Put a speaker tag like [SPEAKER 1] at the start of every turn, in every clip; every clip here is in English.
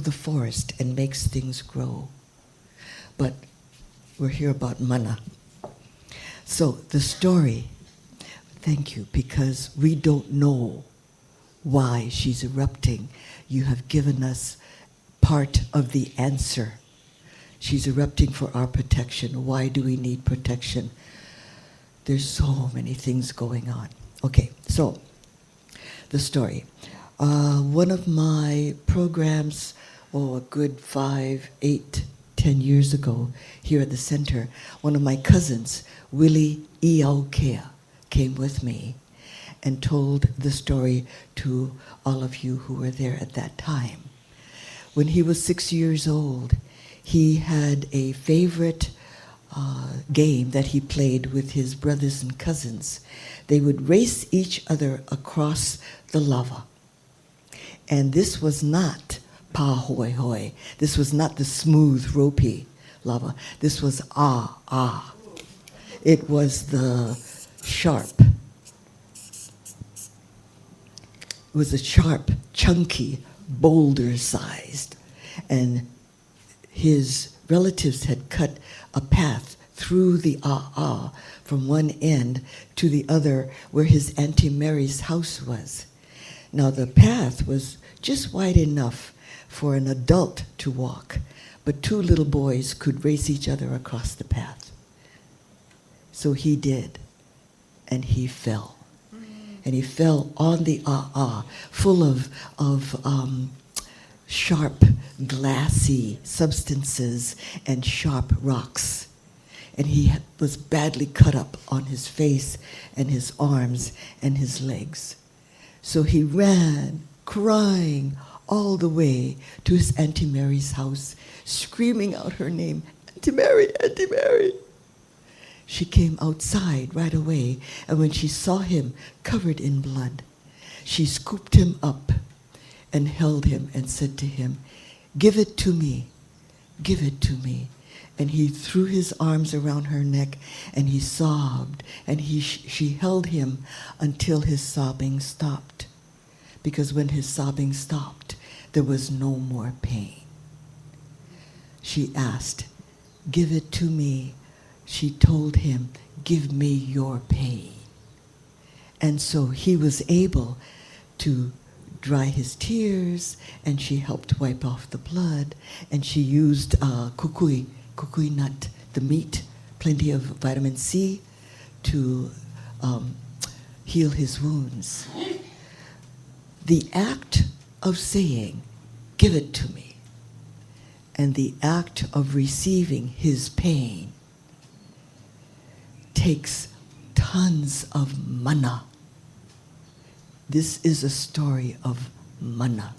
[SPEAKER 1] the forest and makes things grow. But we're here about mana. So the story, thank you, because we don't know why she's erupting. You have given us part of the answer. She's erupting for our protection. Why do we need protection? There's so many things going on. Okay, so the story. One of my programs, a good 5, 8, 10 years ago, here at the center, one of my cousins, Willie Iaukea, came with me and told the story to all of you who were there at that time. When he was 6 years old, he had a favorite game that he played with his brothers and cousins. They would race each other across the lava. And this was not pa hoi hoi. This was not the smooth, ropey lava. This was ah. It was the sharp. It was a sharp, chunky, boulder-sized. And his relatives had cut a path through the from one end to the other where his Auntie Mary's house was. Now the path was just wide enough for an adult to walk, but 2 little boys could race each other across the path. So he did, and he fell. And he fell on the full of sharp, glassy substances and sharp rocks. And he was badly cut up on his face and his arms and his legs. So he ran, crying, all the way to his Auntie Mary's house, screaming out her name, Auntie Mary, Auntie Mary. She came outside right away, and when she saw him covered in blood, she scooped him up and held him and said to him, "Give it to me, give it to me." And he threw his arms around her neck and he sobbed, and she held him until his sobbing stopped. Because when his sobbing stopped, there was no more pain. She asked, "Give it to me." She told him, "Give me your pain." And so he was able to dry his tears, and she helped wipe off the blood, and she used kukui nut, the meat, plenty of vitamin C, to heal his wounds. The act of saying, "Give it to me," and the act of receiving his pain takes tons of mana. This is a story of mana.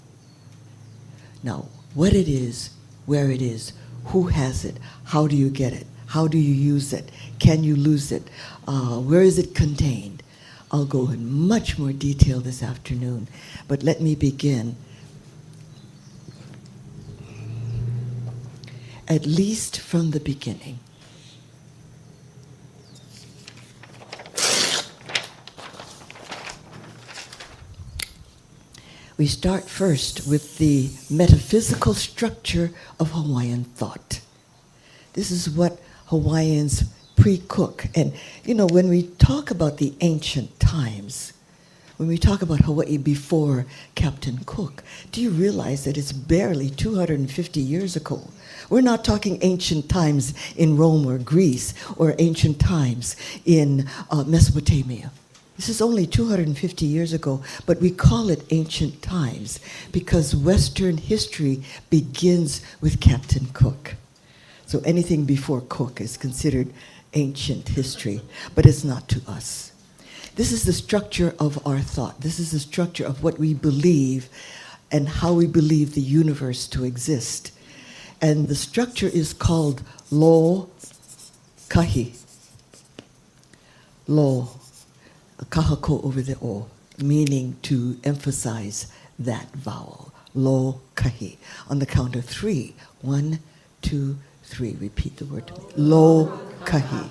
[SPEAKER 1] Now, what it is, where it is, who has it, how do you get it, how do you use it, can you lose it, where is it contained? I'll go in much more detail this afternoon, but let me begin. At least from the beginning. We start first with the metaphysical structure of Hawaiian thought. This is what Hawaiians pre-cook. And, you know, when we talk about the ancient times, when we talk about Hawaii before Captain Cook, do you realize that it's barely 250 years ago? We're not talking ancient times in Rome or Greece or ancient times in Mesopotamia. This is only 250 years ago, but we call it ancient times because Western history begins with Captain Cook. So anything before Cook is considered ancient history, but it's not to us. This is the structure of our thought. This is the structure of what we believe and how we believe the universe to exist. And the structure is called lo kahi. Lo. Kahako over the o, meaning to emphasize that vowel. Lo kahi. On the count of 3. 1, 2, 3. Repeat the word to me. Lo kahi.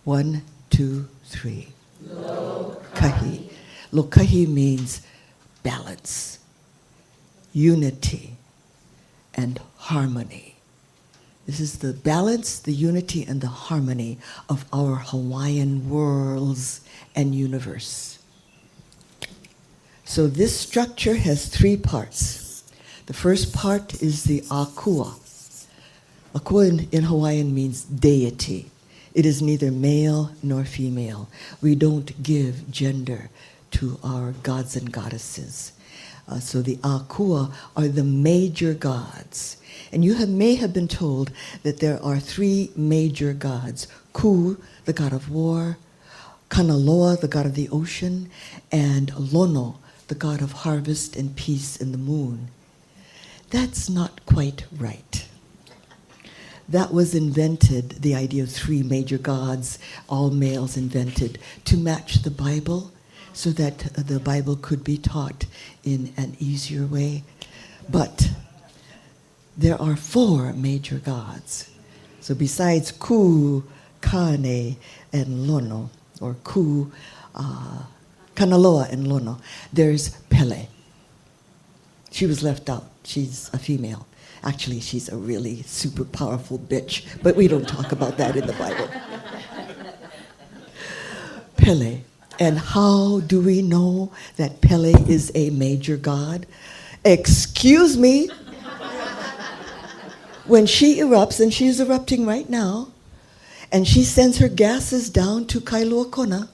[SPEAKER 1] 1, 2, 3. Lo kahi. Lo kahi means balance, unity, harmony. This is the balance, the unity, and the harmony of our Hawaiian worlds and universe. So this structure has three parts. The first part is the akua. Akua in Hawaiian means deity. It is neither male nor female. We don't give gender to our gods and goddesses. So the akua are the major gods. And you may have been told that there are three major gods. Ku, the god of war, Kanaloa, the god of the ocean, and Lono, the god of harvest and peace and the moon. That's not quite right. That was invented, the idea of three major gods, all males invented, to match the Bible so that the Bible could be taught in an easier way. But there are four major gods. So besides Ku, Kane, and Lono, or Ku, Kanaloa and Lono, there's Pele. She was left out. She's a female. Actually, she's a really super powerful bitch, but we don't talk about that in the Bible. Pele. And how do we know that Pele is a major god? Excuse me. When she erupts, and she's erupting right now, and she sends her gases down to Kailua Kona,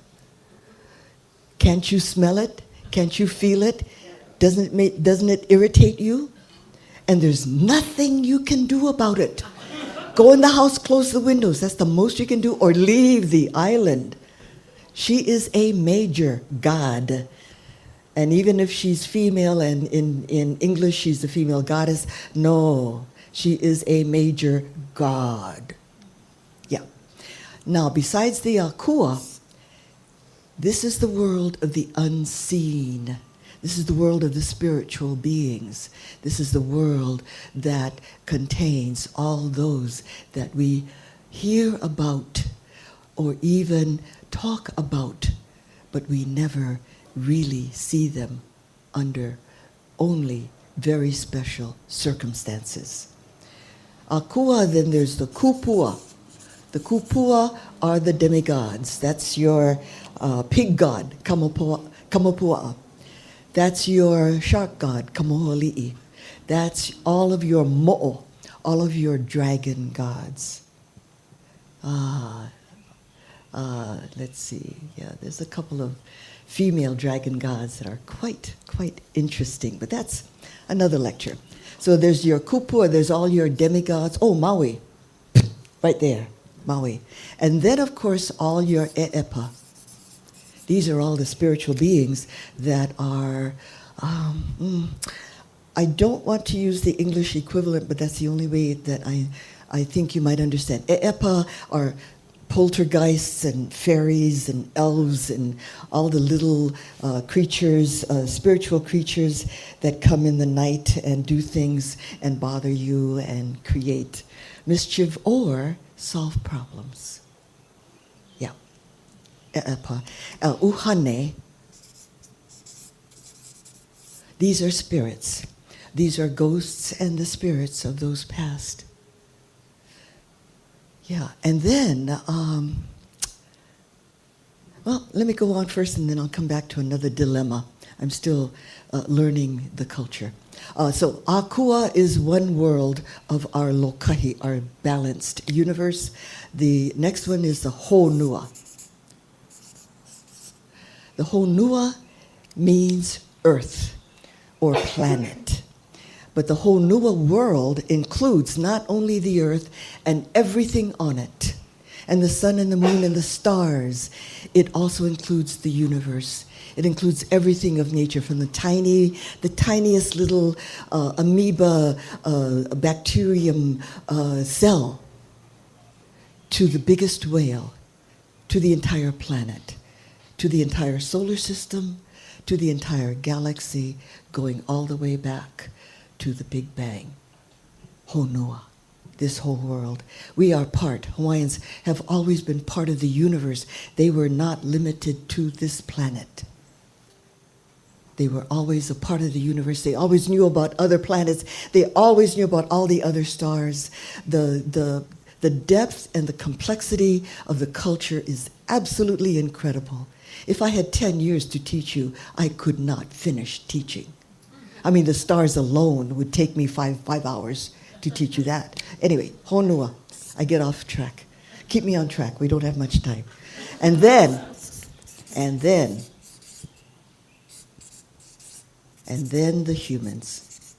[SPEAKER 1] can't you smell it? Can't you feel it? Doesn't it irritate you? And there's nothing you can do about it. Go in the house, close the windows. That's the most you can do, or leave the island. She is a major god. And even if she's female, and in English she's a female goddess, no, she is a major god. Yeah. Now, besides the akua, this is the world of the unseen. This is the world of the spiritual beings. This is the world that contains all those that we hear about or even talk about, but we never really see them under only very special circumstances. Akua, then there's the kupua. The kupua are the demigods. That's your pig god, Kamopua. That's your shark god, Kamoholi'i. That's all of your mo'o, all of your dragon gods. Let's see. Yeah, there's a couple of female dragon gods that are quite interesting, but that's another lecture. So there's your kupua, there's all your demigods. Oh, Maui, right there, Maui. And then, of course, all your e'epa. These are all the spiritual beings that are, I don't want to use the English equivalent, but that's the only way that I think you might understand. E'epa are poltergeists and fairies and elves and all the little creatures, spiritual creatures that come in the night and do things and bother you and create mischief or solve problems. Uhane, these are spirits. These are ghosts and the spirits of those past. Yeah, and then, well, let me go on first and then I'll come back to another dilemma. I'm still learning the culture. So Akua is one world of our lokahi, our balanced universe. The next one is the Honua. The Honua means earth or planet. But the Honua world includes not only the earth and everything on it, and the sun and the moon and the stars. It also includes the universe. It includes everything of nature, from the tiniest little amoeba, bacterium cell, to the biggest whale, to the entire planet, to the entire solar system, to the entire galaxy, going all the way back to the Big Bang. Honua, this whole world. We are part. Hawaiians have always been part of the universe. They were not limited to this planet. They were always a part of the universe. They always knew about other planets. They always knew about all the other stars. The depth and the complexity of the culture is absolutely incredible. If I had 10 years to teach you, I could not finish teaching. I mean, the stars alone would take me five hours to teach you that. Anyway, honua, I get off track. Keep me on track. We don't have much time. And then the humans.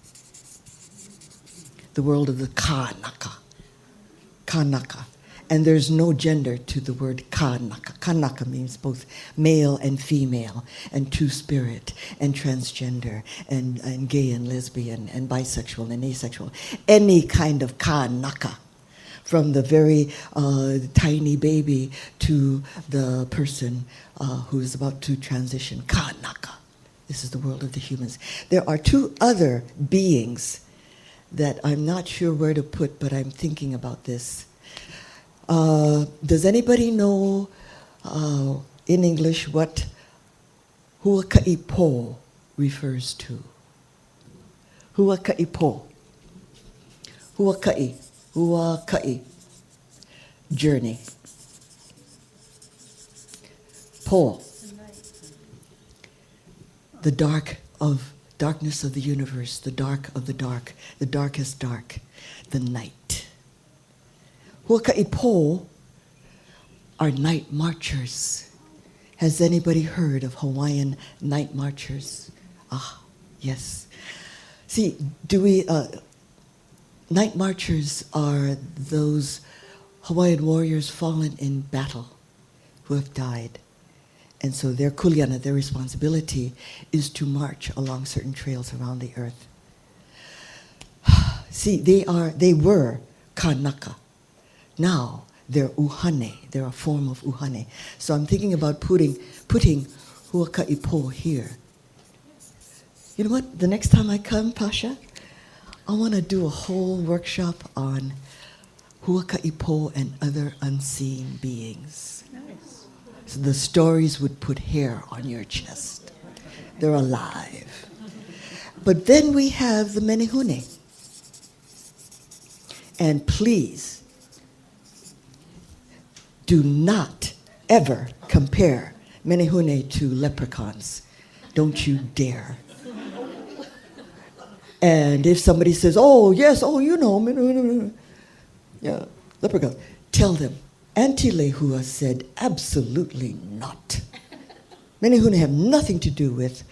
[SPEAKER 1] The world of the Kanaka. Kanaka. And there's no gender to the word Kanaka. Kanaka means both male and female, and two-spirit, and transgender, and gay and lesbian, and bisexual and asexual. Any kind of Kanaka, from the very tiny baby to the person who is about to transition. Kanaka. This is the world of the humans. There are two other beings that I'm not sure where to put, but I'm thinking about this. Does anybody know in English what huaka'ipo refers to? Huaka'ipo. Huaka'i. Journey. Po. The darkness of the universe, the dark of the dark, the darkest dark, the night. Huaka'ipo are night marchers. Has anybody heard of Hawaiian night marchers? Ah, yes. See, night marchers are those Hawaiian warriors fallen in battle who have died. And so their kuleana, their responsibility, is to march along certain trails around the earth. See, they were kanaka. Now they're uhane. They're a form of uhane. So I'm thinking about putting huaka'ipo here. You know what? The next time I come, Pasha, I want to do a whole workshop on huaka'ipo and other unseen beings. Nice. So the stories would put hair on your chest. They're alive. But then we have the menehune. And please, do not ever compare menehune to leprechauns. Don't you dare. And if somebody says, oh, yes, oh, you know, yeah, leprechaun, tell them, Auntie Lehua said, absolutely not. Menehune have nothing to do with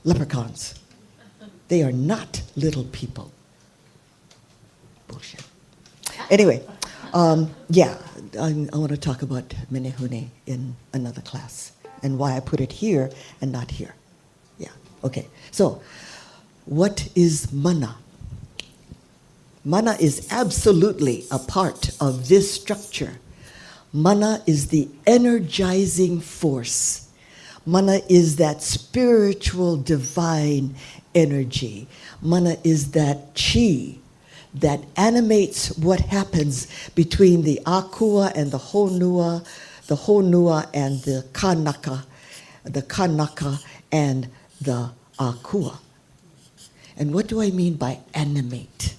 [SPEAKER 1] leprechauns. They are not little people. Bullshit. Anyway, yeah, I want to talk about menehune in another class and why I put it here and not here. Yeah, okay. So, what is mana? Mana is absolutely a part of this structure. Mana is the energizing force. Mana is that spiritual divine energy. Mana is that chi that animates what happens between the akua and the honua and the kanaka and the akua. And what do I mean by animate?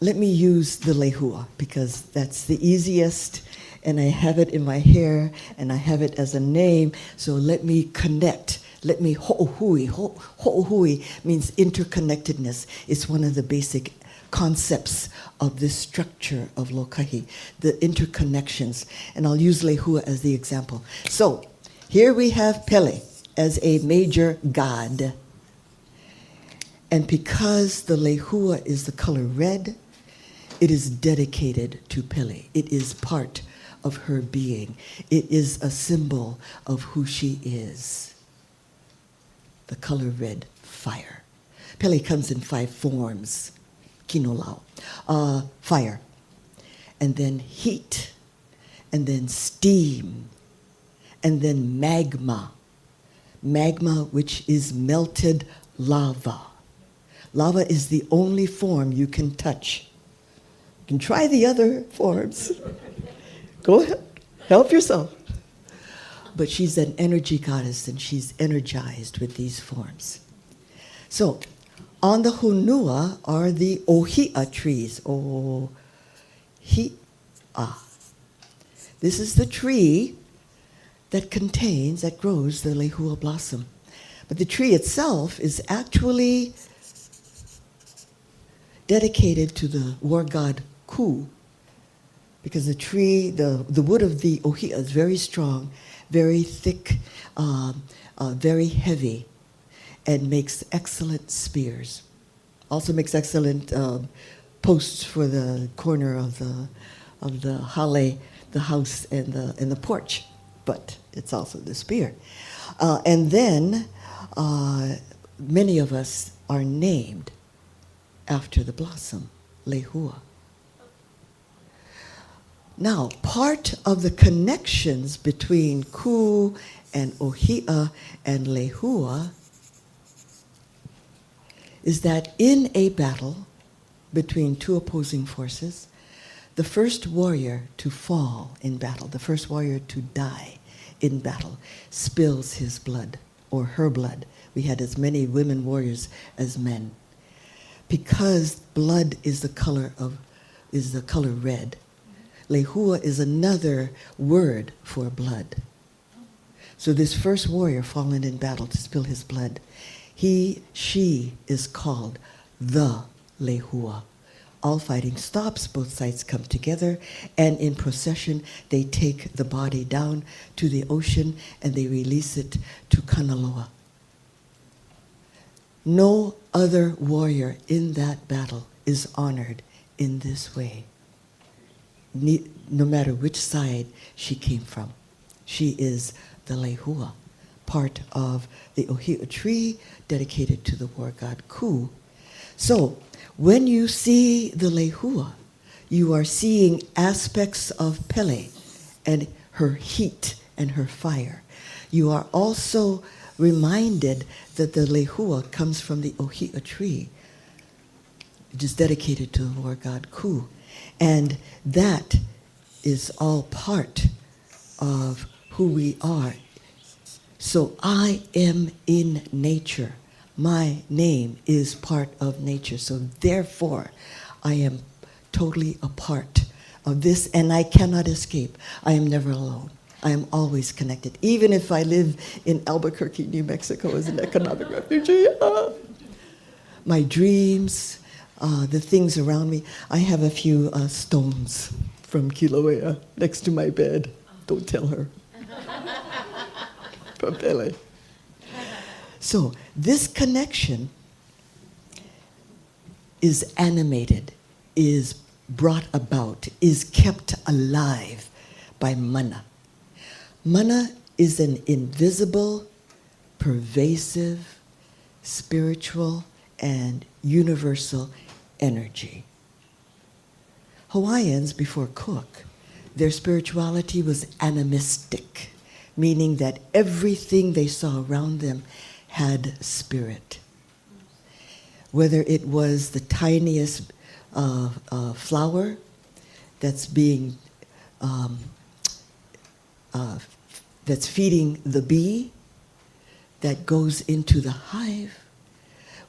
[SPEAKER 1] Let me use the Lehua because that's the easiest, and I have it in my hair and I have it as a name, so let me connect. Let me ho'ohui. Ho'ohui means interconnectedness. It's one of the basic concepts of this structure of Lokahi, the interconnections. And I'll use Lehua as the example. So here we have Pele as a major god. And because the Lehua is the color red, it is dedicated to Pele. It is part of her being. It is a symbol of who she is. The color red, fire. Pele comes in 5 forms. Kinolau. Fire. And then heat. And then steam. And then magma. Magma, which is melted lava. Lava is the only form you can touch. You can try the other forms. Go ahead. Help yourself. but she's an energy goddess, and she's energized with these forms. So, on the honua are the ohia trees. Ohia. This is the tree that grows the lehua blossom. But the tree itself is actually dedicated to the war god Ku, because the tree, the wood of the ohia is very strong, very thick, very heavy, and makes excellent spears. Also makes excellent posts for the corner of the hale, the house, and the porch. But it's also the spear. And then many of us are named after the blossom, Lehua. Now, part of the connections between Ku and Ohia and Lehua is that in a battle between two opposing forces, the first warrior to fall in battle, the first warrior to die in battle, spills his blood or her blood. We had as many women warriors as men. Because blood is the color red. Lehua is another word for blood. So this first warrior fallen in battle to spill his blood, she is called the Lehua. All fighting stops, both sides come together, and in procession they take the body down to the ocean and they release it to Kanaloa. No other warrior in that battle is honored in this way, no matter which side she came from. She is the Lehua, part of the ohia tree dedicated to the war god Ku. So, when you see the Lehua, you are seeing aspects of Pele and her heat and her fire. You are also reminded that the Lehua comes from the ohia tree, which is dedicated to the war god Ku. And that is all part of who we are. So I am in nature. My name is part of nature. So therefore, I am totally a part of this, and I cannot escape. I am never alone. I am always connected. Even if I live in Albuquerque, New Mexico as an economic refugee, my dreams, the things around me. I have a few stones from Kilauea next to my bed. Don't tell her. From Pele. So this connection is animated, is brought about, is kept alive by mana. Mana is an invisible, pervasive, spiritual, and universal energy. Hawaiians, before Cook, their spirituality was animistic, meaning that everything they saw around them had spirit. Whether it was the tiniest flower that's being that's feeding the bee that goes into the hive,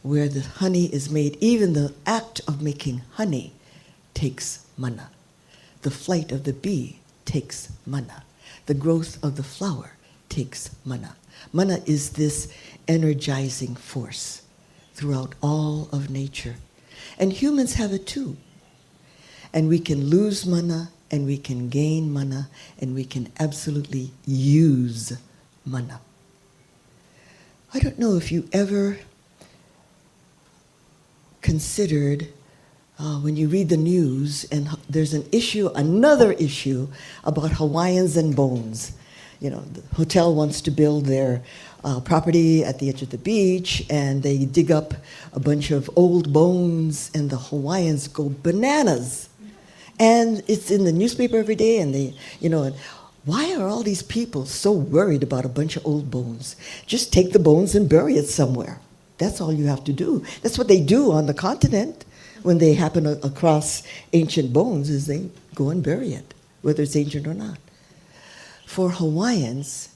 [SPEAKER 1] where the honey is made. Even the act of making honey takes mana. The flight of the bee takes mana. The growth of the flower takes mana. Mana is this energizing force throughout all of nature. And humans have it too. And we can lose mana, and we can gain mana, and we can absolutely use mana. I don't know if you ever considered when you read the news, and there's another issue about Hawaiians and bones. You know, the hotel wants to build their property at the edge of the beach, and they dig up a bunch of old bones, and the Hawaiians go bananas. And it's in the newspaper every day, and why are all these people so worried about a bunch of old bones? Just take the bones and bury it somewhere. That's all you have to do. That's what they do on the continent when they happen across ancient bones, is they go and bury it, whether it's ancient or not. For Hawaiians,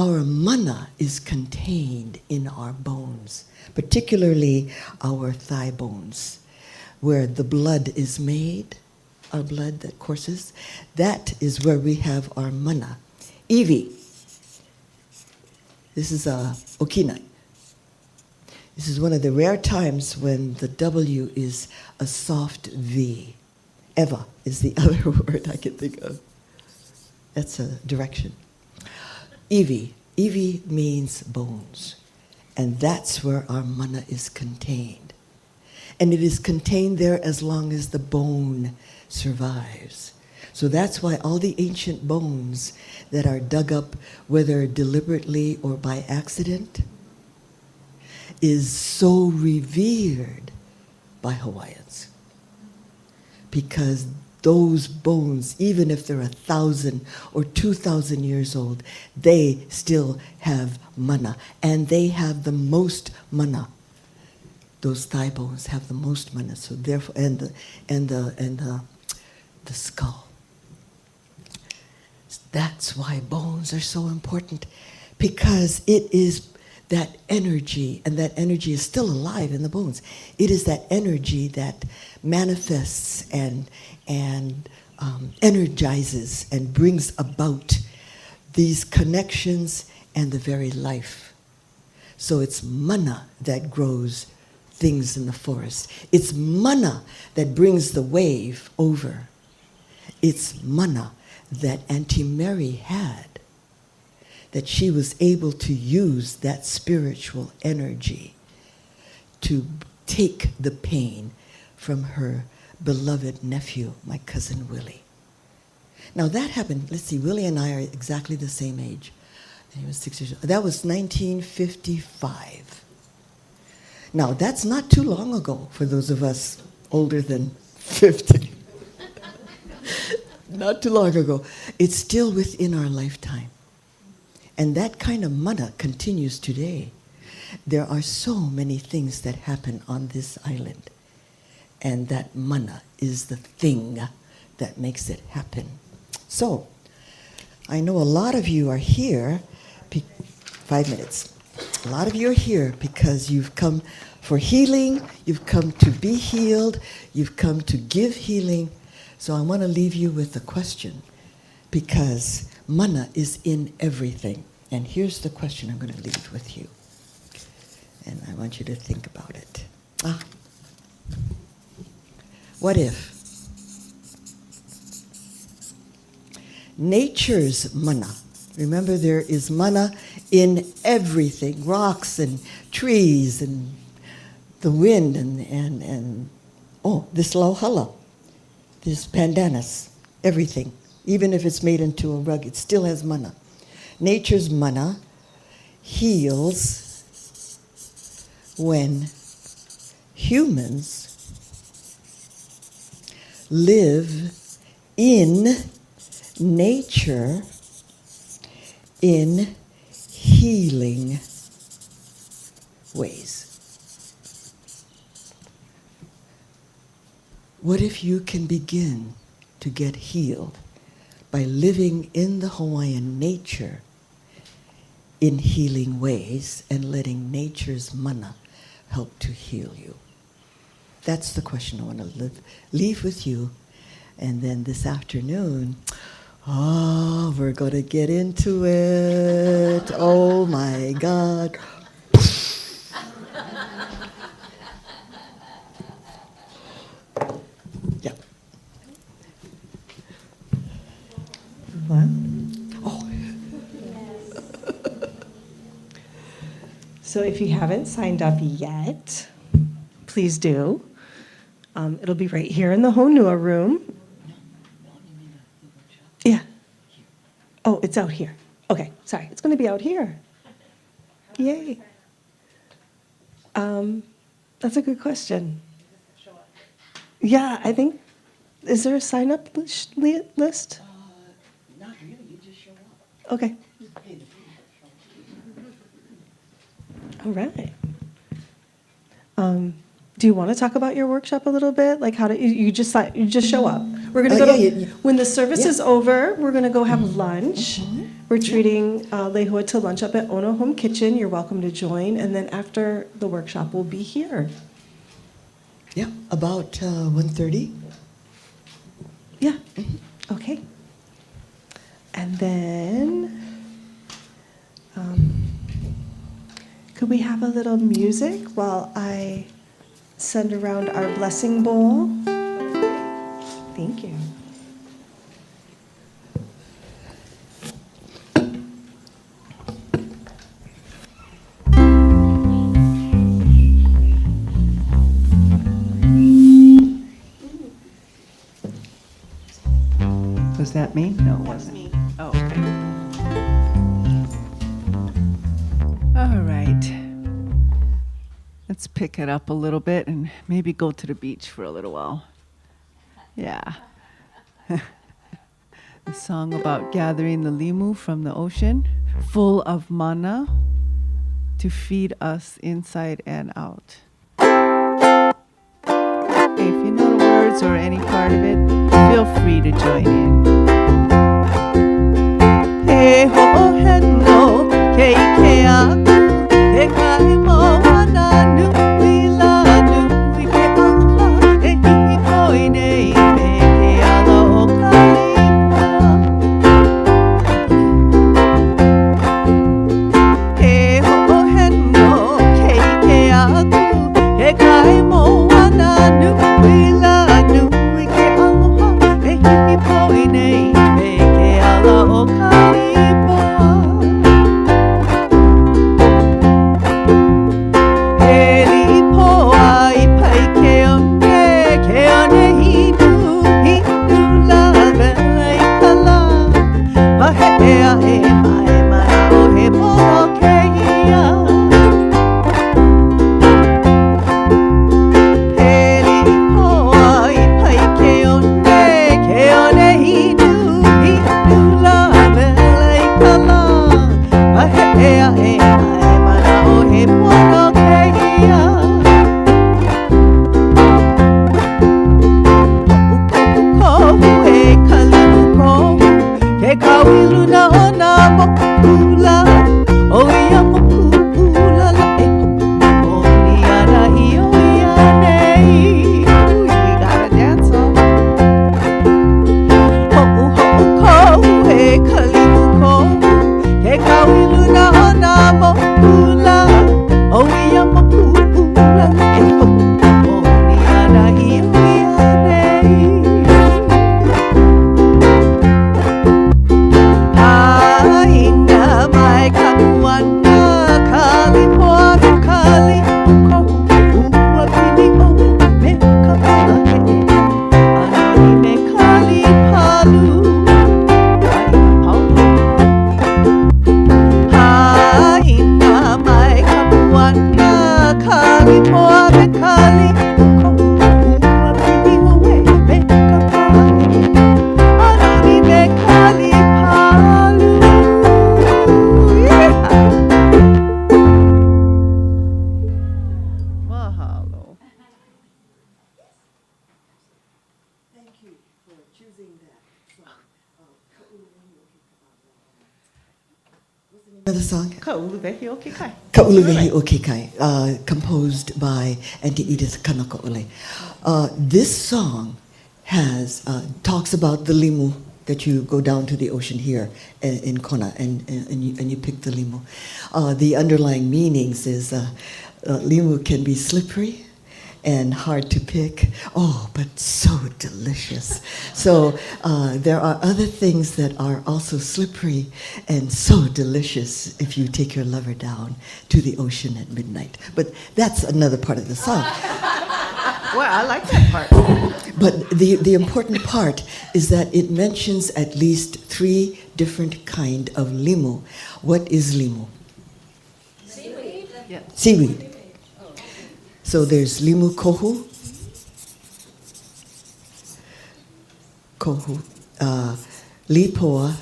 [SPEAKER 1] our mana is contained in our bones, particularly our thigh bones, where the blood is made, our blood that courses. That is where we have our mana. Ivi. This is a okina. This is one of the rare times when the W is a soft V. Eva is the other word I can think of. That's a direction. Ivi. Ivi means bones. And that's where our mana is contained. And it is contained there as long as the bone survives. So that's why all the ancient bones that are dug up, whether deliberately or by accident, is so revered by Hawaiians. Because those bones, even if they're 1,000 or 2,000 years old, they still have mana. And they have the most mana. Those thigh bones have the most mana. So therefore, and the skull. That's why bones are so important, because it is that energy, and that energy is still alive in the bones. It is that energy that manifests and energizes and brings about these connections and the very life. So it's mana that grows things in the forest. It's mana that brings the wave over. It's mana that Auntie Mary had, that she was able to use that spiritual energy to take the pain from her beloved nephew, my cousin Willie. Now that happened, let's see, Willie and I are exactly the same age. And he was 6 years old. That was 1955. Now that's not too long ago for those of us older than 50. Not too long ago. It's still within our lifetime. And that kind of mana continues today. There are so many things that happen on this island. And that mana is the thing that makes it happen. So, I know a lot of you are here, 5 minutes. A lot of you are here because you've come for healing, you've come to be healed, you've come to give healing. So I want to leave you with a question, because mana is in everything. And here's the question I'm going to leave with you. And I want you to think about it. What if nature's mana, remember there is mana in everything, rocks and trees and the wind and this lauhala, this pandanus, everything. Even if it's made into a rug, it still has mana. Nature's mana heals when humans live in nature in healing ways. What if you can begin to get healed by living in the Hawaiian nature in healing ways and letting nature's mana help to heal you? That's the question I want to leave with you. And then this afternoon, we're going to get into it. Oh my God. Yeah.
[SPEAKER 2] What?
[SPEAKER 1] Oh.
[SPEAKER 2] So if you haven't signed up yet, please do. It'll be right here in the Honua room. Yeah. Oh, it's out here. Okay, sorry. It's going to be out here. Yay. That's a good question. Yeah, I think, is there a sign-up list?
[SPEAKER 1] Not really, you just show up.
[SPEAKER 2] Okay. All right. Do you want to talk about your workshop a little bit? Like how do you just show up? We're going to go
[SPEAKER 1] yeah,
[SPEAKER 2] when the service
[SPEAKER 1] yeah.
[SPEAKER 2] is over, we're going to go have lunch. We're treating Lehua to lunch up at Ono Home Kitchen. You're welcome to join. And then after the workshop, we'll be here.
[SPEAKER 1] Yeah, about 1:30.
[SPEAKER 2] Yeah. Okay. And then, could we have a little music while I send around our blessing bowl? Thank you.
[SPEAKER 3] Was that me? No, it
[SPEAKER 2] That was
[SPEAKER 3] wasn't.
[SPEAKER 2] me.
[SPEAKER 3] Oh, okay. All right. Let's pick it up a little bit and maybe go to the beach for a little while. Yeah. The song about gathering the limu from the ocean, full of mana to feed us inside and out. If you know the words or any part of it, feel free to join in. He ho hen no ke ke aku he kai mo ana nui la nui ke aloha e hihi koi nei me ke ala o kalima. He ho hen no ke aku he kai mo ana nui la nui ke aloha e hihi koi nei me ke ala o kalima.
[SPEAKER 1] Another song?
[SPEAKER 2] Ka'uluwehi o ke kai.
[SPEAKER 1] Ka'uluwehi o ke kai, composed by Auntie Edith Kanakaole. This song has talks about the limu that you go down to the ocean here in Kona and you pick the limu. The underlying meanings is limu can be slippery and hard to pick. Oh, but so delicious. So there are other things that are also slippery and so delicious if you take your lover down to the ocean at midnight. But that's another part of the song.
[SPEAKER 3] Well, I like that part.
[SPEAKER 1] But the important part is that it mentions at least 3 different kind of limu. What is limu?
[SPEAKER 4] Seaweed.
[SPEAKER 3] Yeah.
[SPEAKER 1] Seaweed. So there's limu kohu, lipoa,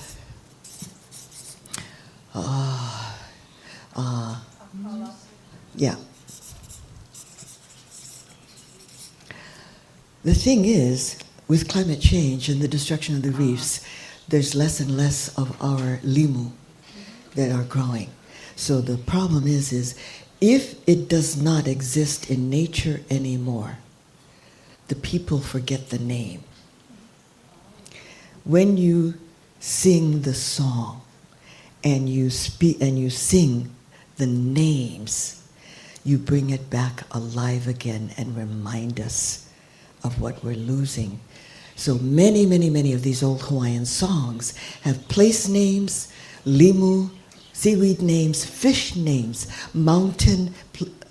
[SPEAKER 1] yeah. The thing is, with climate change and the destruction of the reefs, there's less and less of our limu that are growing. So the problem is if it does not exist in nature anymore, the people forget the name. When you sing the song and you speak and you sing the names, you bring it back alive again and remind us of what we're losing. So many, many, many of these old Hawaiian songs have place names, limu, seaweed names, fish names, mountain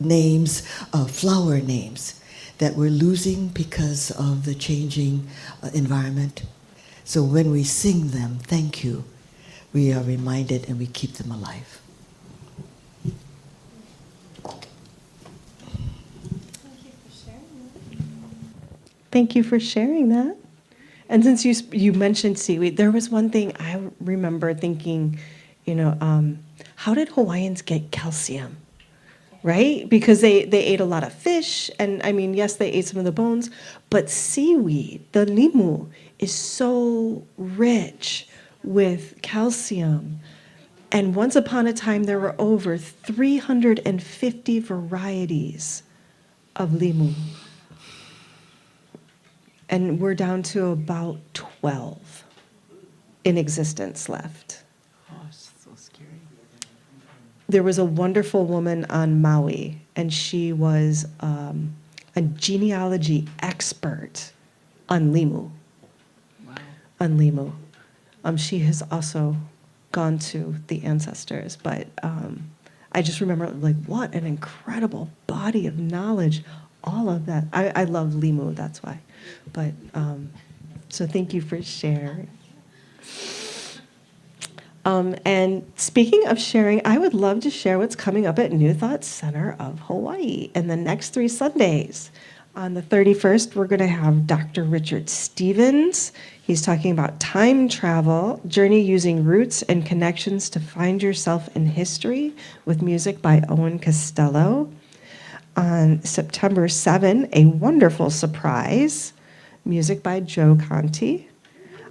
[SPEAKER 1] names, flower names that we're losing because of the changing environment. So when we sing them, thank you, we are reminded and we keep them alive.
[SPEAKER 2] Thank you for sharing that. And since you mentioned seaweed, there was one thing I remember thinking, how did Hawaiians get calcium? Right? Because they ate a lot of fish, and I mean, yes, they ate some of the bones, but seaweed, the limu, is so rich with calcium. And once upon a time, there were over 350 varieties of limu. And we're down to about 12 in existence left.
[SPEAKER 3] Gosh, so scary.
[SPEAKER 2] There was a wonderful woman on Maui, and she was a genealogy expert on limu.
[SPEAKER 3] Wow.
[SPEAKER 2] On limu. She has also gone to the ancestors, but I just remember, like, what an incredible body of knowledge, all of that. I love limu, that's why. But, so thank you for sharing. And speaking of sharing, I would love to share what's coming up at New Thought Center of Hawaii in the next 3 Sundays. On the 31st, we're going to have Dr. Richard Stevens. He's talking about time travel, journey using roots and connections to find yourself in history, with music by Owen Costello. On September 7, a wonderful surprise, music by Joe Conti.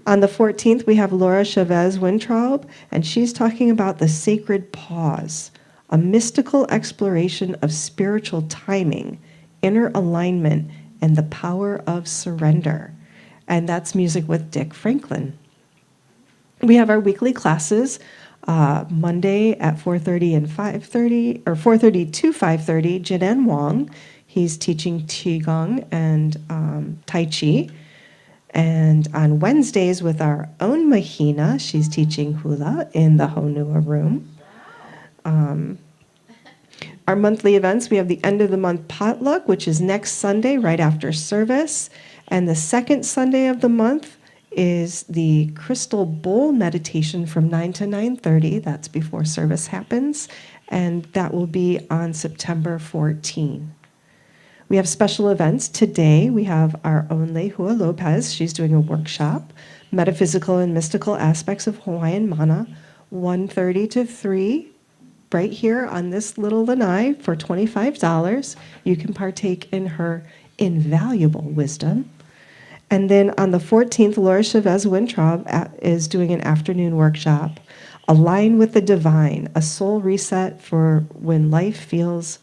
[SPEAKER 2] On the 14th, we have Laura Chavez Wintraub, and she's talking about the sacred pause, a mystical exploration of spiritual timing, inner alignment, and the power of surrender. And that's music with Dick Franklin. We have our weekly classes, Monday at 4:30 and 5:30, or 4:30 to 5:30, Jinan Wong. He's teaching Qigong and Tai Chi. And on Wednesdays with our own Mahina, she's teaching hula in the Honua room. Our monthly events, we have the end of the month potluck, which is next Sunday right after service. And the second Sunday of the month is the crystal bowl meditation from 9 to 9:30. That's before service happens. And that will be on September 14. We have special events. Today, we have our own Lehua Lopez. She's doing a workshop, Metaphysical and Mystical Aspects of Hawaiian Mana, 1:30 to 3, right here on this little lanai for $25. You can partake in her invaluable wisdom. And then on the 14th, Laura Chavez Wintraub is doing an afternoon workshop, Align with the Divine, a soul reset for when life feels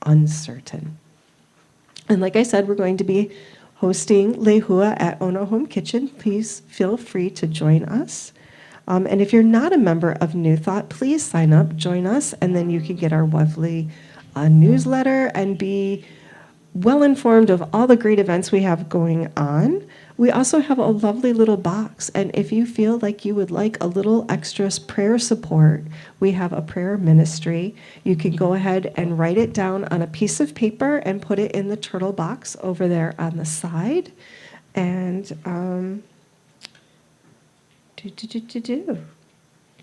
[SPEAKER 2] uncertain. And like I said, we're going to be hosting Lehua at Ono Home Kitchen. Please feel free to join us. And if you're not a member of New Thought, please sign up, join us, and then you can get our lovely newsletter and be well informed of all the great events we have going on. We also have a lovely little box, and if you feel like you would like a little extra prayer support, we have a prayer ministry. You can go ahead and write it down on a piece of paper and put it in the turtle box over there on the side. And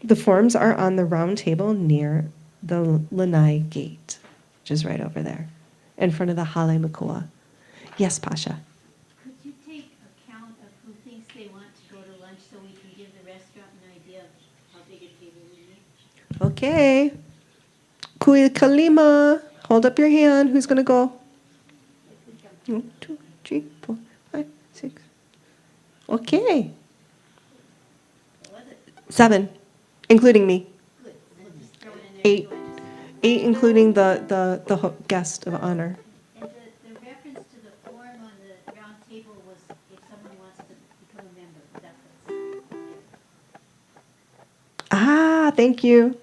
[SPEAKER 2] the forms are on the round table near the lanai gate, which is right over there, in front of the Hale Makua. Yes, Pasha?
[SPEAKER 4] Could you take account of who thinks they want to go to lunch so we can give the restaurant an idea of how big a table we need?
[SPEAKER 2] Okay. Kui Kalima, hold up your hand. Who's going to go? 1, 2, 3, 4, 5, 6. Okay. 7, including me.
[SPEAKER 4] Good, then just throw it in there.
[SPEAKER 2] 8. 8, including the guest of honor.
[SPEAKER 4] And the reference to the form on the round table was if someone wants to become a member, that's what's.
[SPEAKER 2] Ah, thank you.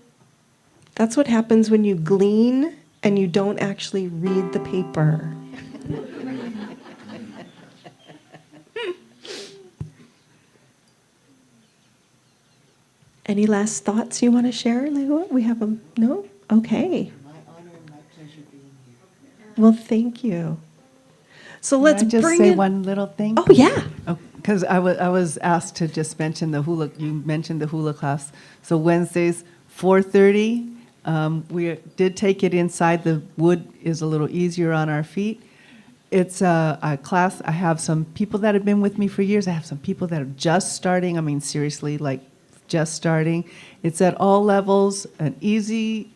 [SPEAKER 2] That's what happens when you glean and you don't actually read the paper. Any last thoughts you want to share, Lehua? We have a no? Okay.
[SPEAKER 1] My honor and my pleasure being here.
[SPEAKER 2] Well, thank you. So
[SPEAKER 3] May
[SPEAKER 2] let's
[SPEAKER 3] I just
[SPEAKER 2] bring
[SPEAKER 3] say
[SPEAKER 2] in.
[SPEAKER 3] one little thing?
[SPEAKER 2] Oh yeah.
[SPEAKER 3] Because I was asked to just mention the hula. You mentioned the hula class. So Wednesdays, 4:30. We did take it inside. The wood is a little easier on our feet. It's a class. I have some people that have been with me for years. I have some people that are just starting. I mean, seriously, like just starting. It's at all levels. An easy.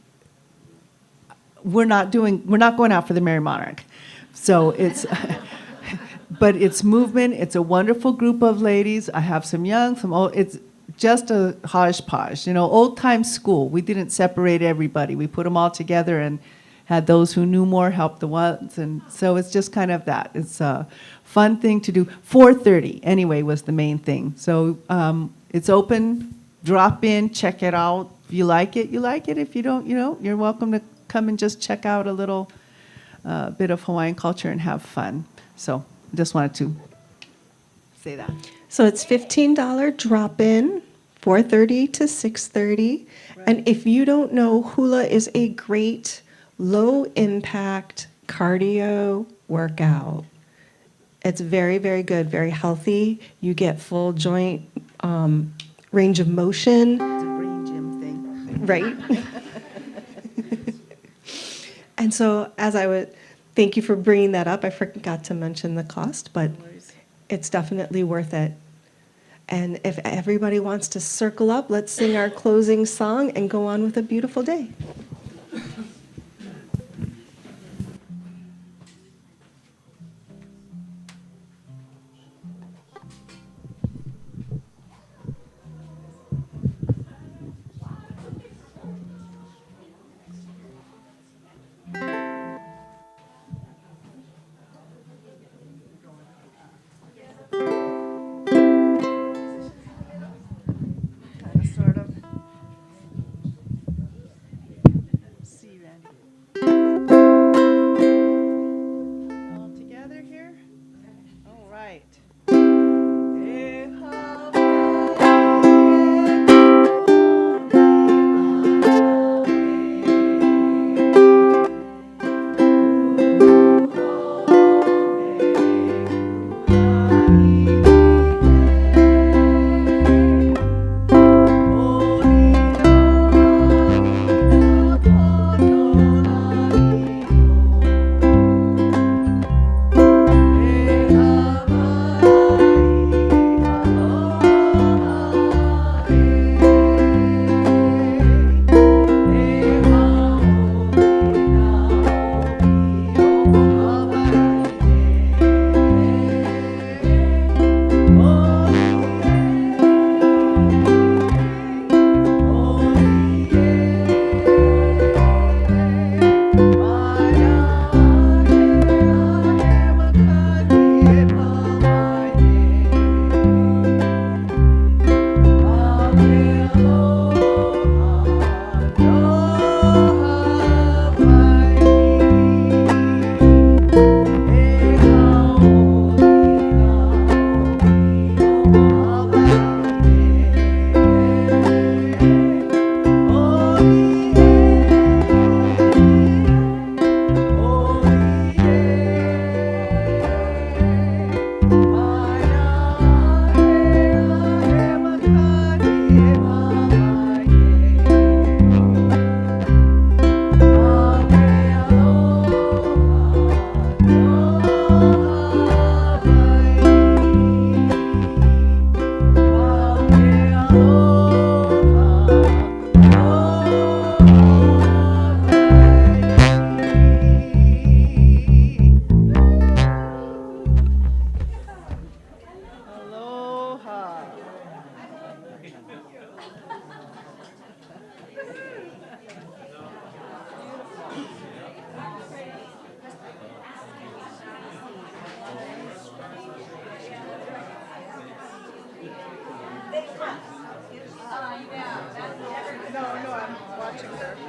[SPEAKER 3] We're not going out for the Merry Monarch. So it's. But it's movement. It's a wonderful group of ladies. I have some young, some old. It's just a hodgepodge, old time school. We didn't separate everybody. We put them all together and had those who knew more help the ones. And so it's just kind of that. It's a fun thing to do. 4:30 anyway was the main thing. So it's open. Drop in, check it out. If you like it, you like it. If you don't, you're welcome to come and just check out a little bit of Hawaiian culture and have fun. So. Just wanted to say that.
[SPEAKER 2] So it's $15 drop-in, 4:30 to 6:30. And if you don't know, hula is a great low-impact cardio workout. It's very, very good, very healthy. You get full joint range of motion.
[SPEAKER 3] It's a brain gym thing.
[SPEAKER 2] Right? And so thank you for bringing that up. I forgot to mention the cost, but it's definitely worth it. And if everybody wants to circle up, let's sing our closing song and go on with a beautiful day.
[SPEAKER 3] Kind of, sort of. See you,
[SPEAKER 5] picture.